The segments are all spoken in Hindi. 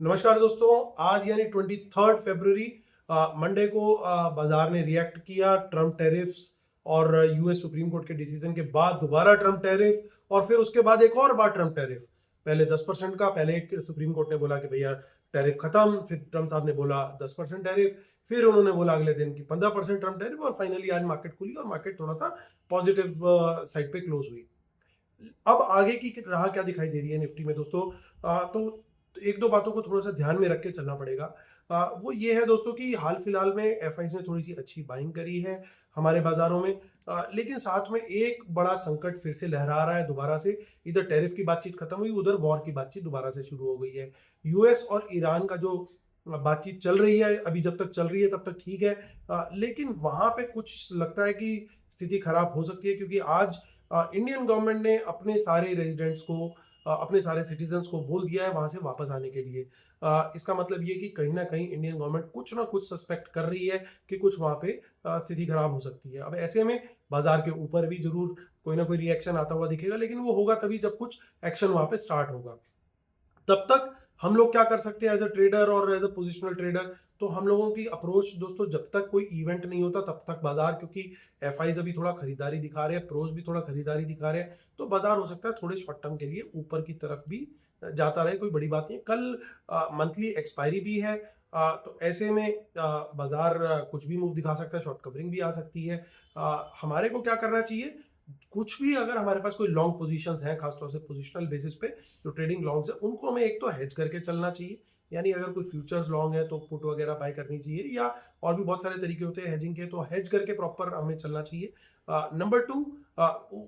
नमस्कार दोस्तों। आज यानी 23 फरवरी मंडे को बाजार ने रिएक्ट किया ट्रम्प टैरिफ्स और यूएस सुप्रीम कोर्ट के डिसीजन के बाद दोबारा ट्रम्प टैरिफ और फिर उसके बाद एक और बार ट्रम्प टैरिफ। पहले 10% का, पहले एक सुप्रीम कोर्ट ने बोला कि भैया टैरिफ खत्म, फिर ट्रम्प साहब ने बोला 10% टैरिफ, फिर उन्होंने बोला अगले दिन की 15% ट्रम्प टैरिफ और फाइनली आज मार्केट खुली और मार्केट थोड़ा सा पॉजिटिव साइड पे क्लोज हुई। अब आगे की राह क्या दिखाई दे रही है निफ्टी में दोस्तों? तो एक दो बातों को थोड़ा सा ध्यान में रख के चलना पड़ेगा। वो ये है दोस्तों कि हाल फिलहाल में एफआईज ने थोड़ी सी अच्छी बाइंग करी है हमारे बाजारों में। लेकिन साथ में एक बड़ा संकट फिर से लहरा रहा है दोबारा से। इधर टैरिफ की बातचीत खत्म हुई, उधर वॉर की बातचीत दोबारा से शुरू हो गई है। यूएस और ईरान का जो बातचीत चल रही है, अभी जब तक चल रही है तब तक ठीक है। लेकिन वहां पे कुछ लगता है कि स्थिति खराब हो सकती है, क्योंकि आज इंडियन गवर्नमेंट ने अपने सारे रेजिडेंट्स को, अपने सारे सिटीजन्स को बोल दिया है वहां से वापस आने के लिए। इसका मतलब ये कि कहीं ना कहीं इंडियन गवर्नमेंट कुछ ना कुछ सस्पेक्ट कर रही है कि कुछ वहां पे स्थिति खराब हो सकती है। अब ऐसे में बाजार के ऊपर भी जरूर कोई ना कोई रिएक्शन आता हुआ दिखेगा, लेकिन वो होगा तभी जब कुछ एक्शन वहां पे स्टार्ट होगा। तब तक हम लोग क्या कर सकते हैं एज अ ट्रेडर और एज अ पोजिशनल ट्रेडर? तो हम लोगों की अप्रोच दोस्तों, जब तक कोई इवेंट नहीं होता तब तक बाजार, क्योंकि एफआईज अभी थोड़ा खरीदारी दिखा रहे हैं, प्रोज भी थोड़ा खरीदारी दिखा रहे हैं, तो बाजार हो सकता है थोड़े शॉर्ट टर्म के लिए ऊपर की तरफ भी जाता रहे, कोई बड़ी बात नहीं है। कल मंथली एक्सपायरी भी है। तो ऐसे में बाजार कुछ भी मूव दिखा सकता है, शॉर्ट कवरिंग भी आ सकती है। हमारे को क्या करना चाहिए? कुछ भी अगर हमारे पास कोई लॉन्ग पोजीशंस हैं, खासतौर से पोजिशनल बेसिस पे जो ट्रेडिंग लॉन्ग्स है, उनको हमें एक तो हेज करके चलना चाहिए। यानी अगर कोई फ्यूचर्स लॉन्ग है तो पुट वगैरह बाय करनी चाहिए, या और भी बहुत सारे तरीके होते हैं हेजिंग के, तो हेज करके प्रॉपर हमें चलना चाहिए। नंबर टू,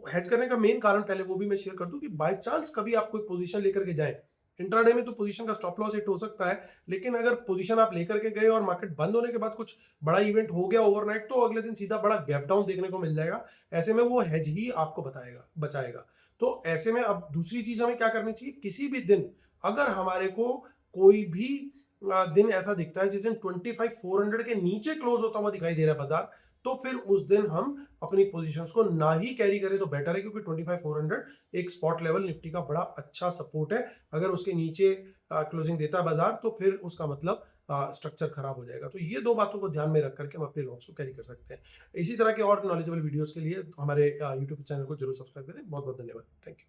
हेज करने का मेन कारण पहले वो भी मैं शेयर कर दूं कि बाय चांस कभी आप कोई पोजीशन लेकर के जाएं, इंट्राडे में तो पोजीशन का स्टॉप लॉस हिट हो सकता है, लेकिन अगर पोजीशन आप लेकर के गए और मार्केट बंद होने के बाद कुछ बड़ा इवेंट हो गया ओवरनाइट, तो अगले दिन सीधा बड़ा गैप डाउन देखने को मिल जाएगा। ऐसे में वो हेज ही आपको बताएगा, बचाएगा। तो ऐसे में अब दूसरी चीज हमें क्या करनी चाहिए? किसी भी दिन अगर हमारे को कोई भी दिन ऐसा दिखता है जिस दिन 25,400 के नीचे क्लोज होता हुआ दिखाई दे रहा है बाजार, तो फिर उस दिन हम अपनी पोजीशंस को ना ही कैरी करें तो बेटर है, क्योंकि 25,400 एक स्पॉट लेवल निफ्टी का बड़ा अच्छा सपोर्ट है। अगर उसके नीचे क्लोजिंग देता है बाजार, तो फिर उसका मतलब स्ट्रक्चर खराब हो जाएगा। तो ये दो बातों को ध्यान में रख करके हम अपने लॉस को कैरी कर सकते हैं। इसी तरह के और नॉलेजेबल वीडियोस के लिए हमारे यूट्यूब चैनल को जरूर सब्सक्राइब करें। बहुत बहुत धन्यवाद। Thank you.